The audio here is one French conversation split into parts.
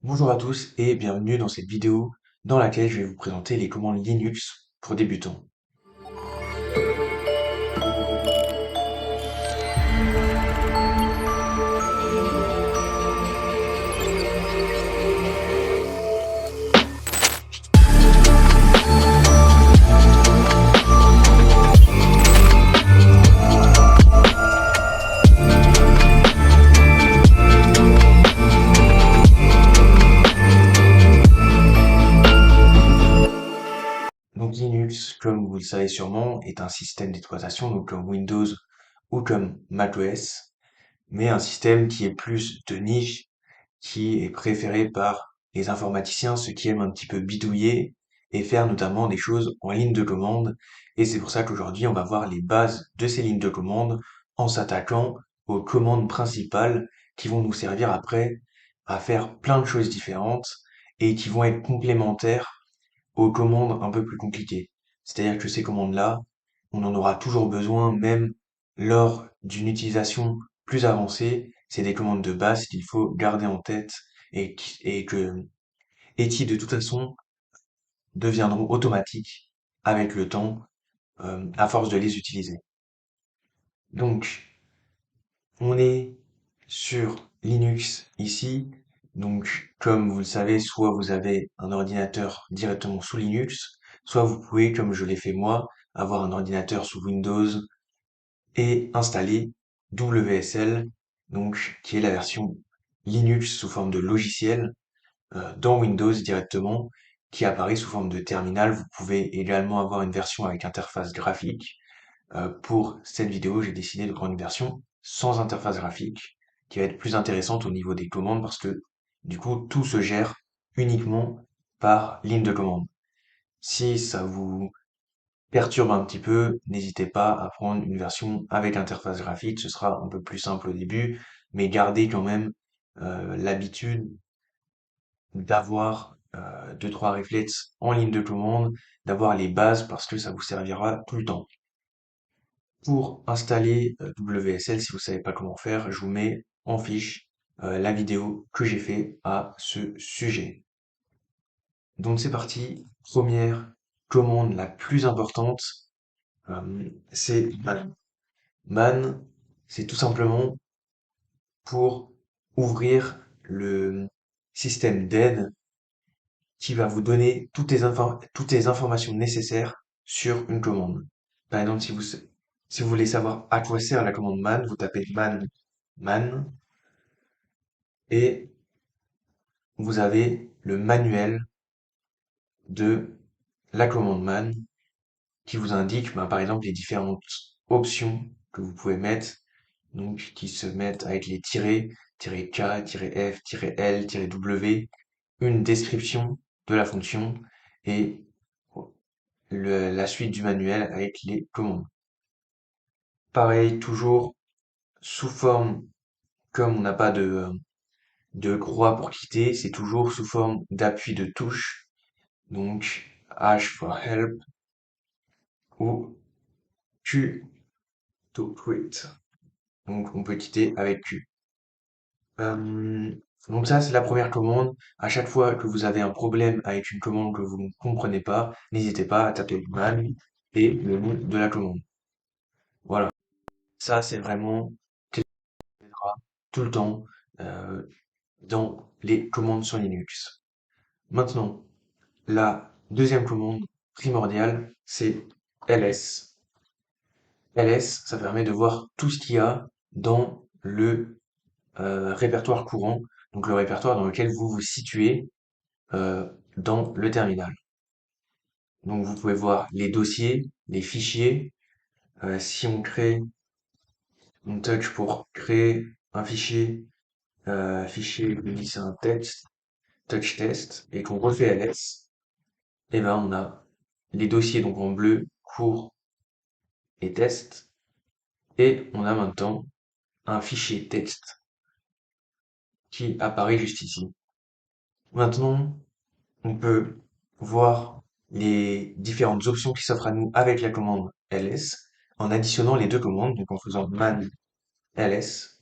Bonjour à tous et bienvenue dans cette vidéo dans laquelle je vais vous présenter les commandes Linux pour débutants. Donc Linux, comme vous le savez sûrement, est un système d'exploitation, donc comme Windows ou comme macOS, mais un système qui est plus de niche, qui est préféré par les informaticiens, ceux qui aiment un petit peu bidouiller et faire notamment des choses en ligne de commande. Et c'est pour ça qu'aujourd'hui, on va voir les bases de ces lignes de commande en s'attaquant aux commandes principales qui vont nous servir après à faire plein de choses différentes et qui vont être complémentaires aux commandes un peu plus compliquées. C'est-à-dire que ces commandes-là, on en aura toujours besoin, même lors d'une utilisation plus avancée. C'est des commandes de base qu'il faut garder en tête et qui de toute façon deviendront automatiques avec le temps, à force de les utiliser. Donc, on est sur Linux ici. Donc, comme vous le savez, soit vous avez un ordinateur directement sous Linux, soit vous pouvez, comme je l'ai fait moi, avoir un ordinateur sous Windows et installer WSL, donc qui est la version Linux sous forme de logiciel dans Windows directement, qui apparaît sous forme de terminal. Vous pouvez également avoir une version avec interface graphique. Pour cette vidéo, j'ai décidé de prendre une version sans interface graphique, qui va être plus intéressante au niveau des commandes parce que du coup, tout se gère uniquement par ligne de commande. Si ça vous perturbe un petit peu, n'hésitez pas à prendre une version avec interface graphique, ce sera un peu plus simple au début, mais gardez quand même l'habitude d'avoir deux, trois réflexes en ligne de commande, d'avoir les bases parce que ça vous servira tout le temps. Pour installer WSL, si vous savez pas comment faire, je vous mets en fiche la vidéo que j'ai fait à ce sujet. Donc c'est parti. Première commande la plus importante, c'est man. Man, c'est tout simplement pour ouvrir le système d'aide qui va vous donner toutes les informations nécessaires sur une commande. Par exemple, si vous voulez savoir à quoi sert la commande man, vous tapez man et vous avez le manuel de la commande man qui vous indique, ben, par exemple, les différentes options que vous pouvez mettre, donc qui se mettent avec les tirets, -k, -f, -l, -w, une description de la fonction et la suite du manuel avec les commandes. Pareil, toujours sous forme, comme on n'a pas de croix pour quitter, c'est toujours sous forme d'appui de touche. Donc, H for help ou Q to quit. Donc, on peut quitter avec Q. Euh, donc ça, c'est la première commande. À chaque fois que vous avez un problème avec une commande que vous ne comprenez pas, n'hésitez pas à taper man et le nom de la commande. Voilà. Ça, c'est vraiment tout le temps euh, dans les commandes sur Linux. Maintenant, la deuxième commande primordiale, c'est ls. ls, ça permet de voir tout ce qu'il y a dans le répertoire courant, donc le répertoire dans lequel vous vous situez dans le terminal. Donc vous pouvez voir les dossiers, les fichiers. Si on crée, on touch pour créer un fichier, je dis c'est un texte, touch test, et qu'on refait ls, et ben on a les dossiers donc en bleu, cours et test, et on a maintenant un fichier texte qui apparaît juste ici. Maintenant, on peut voir les différentes options qui s'offrent à nous avec la commande ls en additionnant les deux commandes, donc en faisant man ls.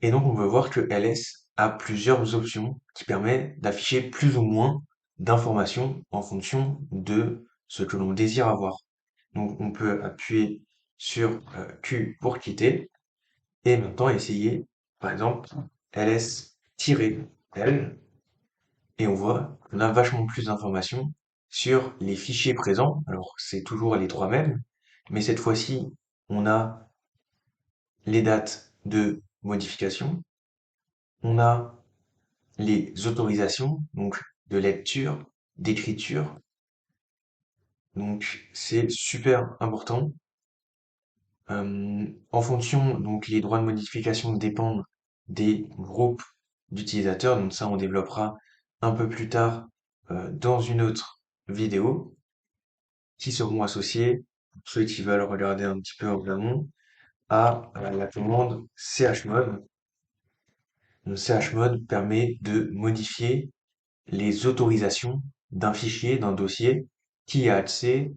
Et donc on peut voir que ls a plusieurs options qui permettent d'afficher plus ou moins d'informations en fonction de ce que l'on désire avoir. Donc on peut appuyer sur Q pour quitter et maintenant essayer, par exemple, ls-l et on voit qu'on a vachement plus d'informations sur les fichiers présents. Alors c'est toujours les trois mêmes, mais cette fois-ci on a les dates de modification, on a les autorisations, donc de lecture, d'écriture. Donc c'est super important. En fonction, donc les droits de modification dépendent des groupes d'utilisateurs. Donc ça, on développera un peu plus tard dans une autre vidéo qui seront associés, pour ceux qui veulent regarder un petit peu en amont, à la commande chmod. Le chmod permet de modifier les autorisations d'un fichier, d'un dossier, qui a accès,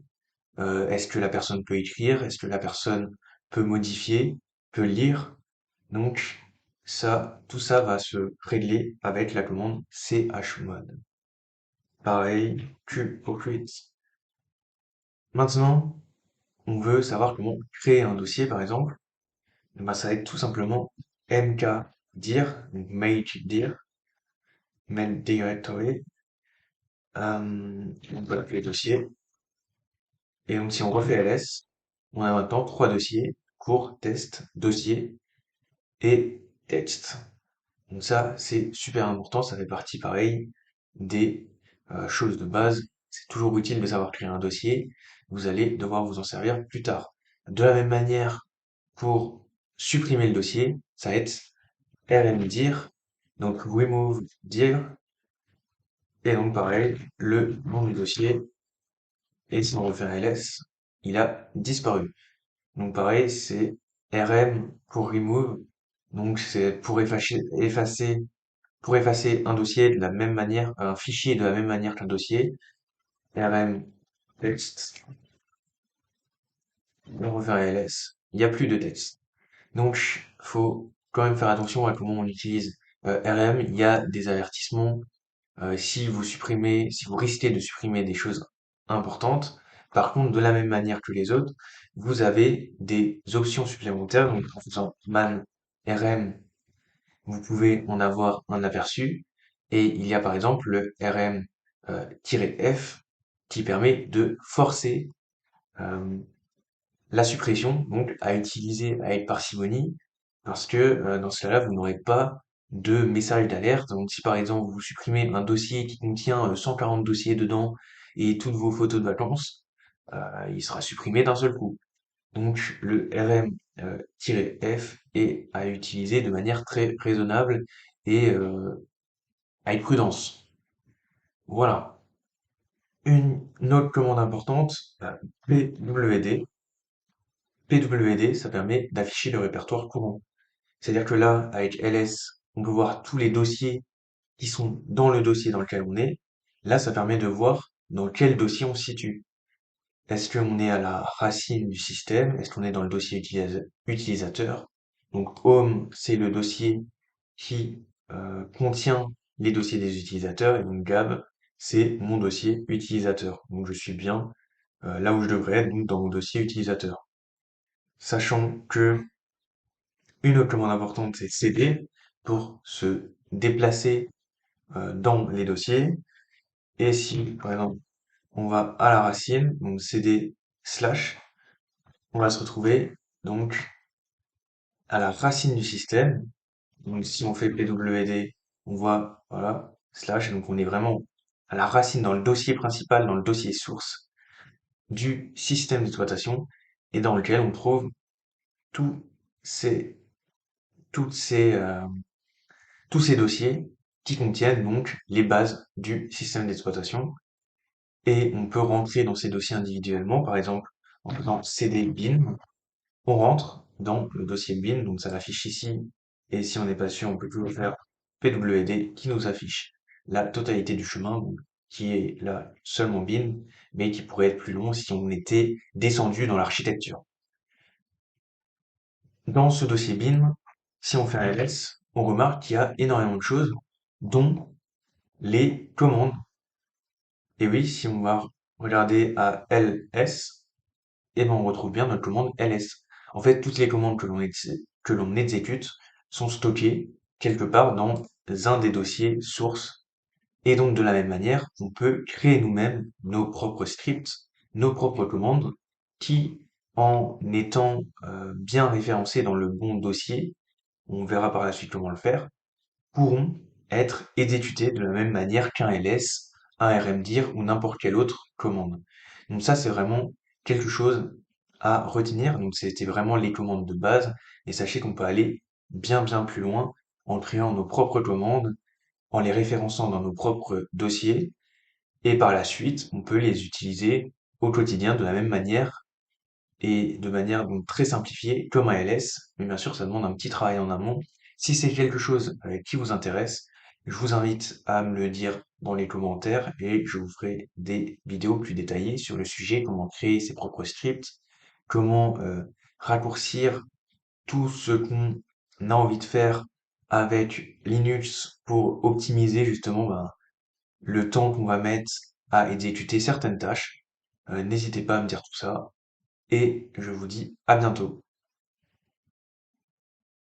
est-ce que la personne peut écrire, est-ce que la personne peut modifier, peut lire. Donc ça, tout ça va se régler avec la commande chmod. Pareil, Q pour create. Maintenant, on veut savoir comment créer un dossier, par exemple. Ben, ça va être tout simplement mkdir, donc make dir, main directory, voilà, les dossiers. Et donc, si on refait ls, on a maintenant trois dossiers, cours, test, dossier et texte. Donc ça, c'est super important, ça fait partie, pareil, des choses de base. C'est toujours utile de savoir créer un dossier. Vous allez devoir vous en servir plus tard. De la même manière, pour supprimer le dossier, ça va être rmdir, donc remove dir, et donc pareil, le nom du dossier, et si on refait un ls, il a disparu. Donc pareil, c'est rm pour remove, donc c'est pour effacer un dossier de la même manière, un fichier de la même manière qu'un dossier, rm text, on refait un ls, il n'y a plus de texte. Donc, faut quand même faire attention à comment on utilise rm. Il y a des avertissements si vous supprimez, si vous risquez de supprimer des choses importantes. Par contre, de la même manière que les autres, vous avez des options supplémentaires. Donc, en faisant man rm, vous pouvez en avoir un aperçu. Et il y a par exemple le rm-f qui permet de forcer euh, la suppression, donc à utiliser avec parcimonie, parce que dans ce cas-là, vous n'aurez pas de message d'alerte. Donc si par exemple vous supprimez un dossier qui contient 140 dossiers dedans et toutes vos photos de vacances, il sera supprimé d'un seul coup. Donc le RM-F est à utiliser de manière très raisonnable et avec prudence. Voilà. Une autre commande importante, PWD. PWD, ça permet d'afficher le répertoire courant. C'est-à-dire que là, avec ls, on peut voir tous les dossiers qui sont dans le dossier dans lequel on est. Là, ça permet de voir dans quel dossier on se situe. Est-ce qu'on est à la racine du système? Est-ce qu'on est dans le dossier utilisateur? Donc home, c'est le dossier qui contient les dossiers des utilisateurs, et donc gab, c'est mon dossier utilisateur. Donc je suis bien là où je devrais être, donc dans mon dossier utilisateur. Sachant que une autre commande importante, c'est cd pour se déplacer dans les dossiers. Et si, par exemple, on va à la racine, donc cd slash, on va se retrouver donc à la racine du système. Donc si on fait pwd, on voit, voilà, slash, donc on est vraiment à la racine dans le dossier principal, dans le dossier source du système d'exploitation et dans lequel on trouve tous ces, toutes ces, tous ces dossiers qui contiennent donc les bases du système d'exploitation. Et on peut rentrer dans ces dossiers individuellement, par exemple en faisant cd bin, on rentre dans le dossier bin, donc ça l'affiche ici, et si on n'est pas sûr, on peut toujours faire pwd qui nous affiche la totalité du chemin, donc, qui est là seulement bin, mais qui pourrait être plus long si on était descendu dans l'architecture. Dans ce dossier bin, si on fait un ls, on remarque qu'il y a énormément de choses, dont les commandes. Et oui, si on va regarder à ls, et ben on retrouve bien notre commande ls. En fait, toutes les commandes que l'on exécute sont stockées quelque part dans un des dossiers sources. Et donc, de la même manière, on peut créer nous-mêmes nos propres scripts, nos propres commandes, qui, en étant bien référencés dans le bon dossier, on verra par la suite comment le faire, pourront être exécutés de la même manière qu'un ls, un rmdir ou n'importe quelle autre commande. Donc ça, c'est vraiment quelque chose à retenir. Donc c'était vraiment les commandes de base. Et sachez qu'on peut aller bien plus loin en créant nos propres commandes, en les référençant dans nos propres dossiers. Et par la suite, on peut les utiliser au quotidien de la même manière et de manière donc très simplifiée comme un LS, mais bien sûr ça demande un petit travail en amont. Si c'est quelque chose qui vous intéresse, je vous invite à me le dire dans les commentaires et je vous ferai des vidéos plus détaillées sur le sujet, comment créer ses propres scripts, comment raccourcir tout ce qu'on a envie de faire avec Linux pour optimiser justement le temps qu'on va mettre à exécuter certaines tâches. N'hésitez pas à me dire tout ça et je vous dis à bientôt.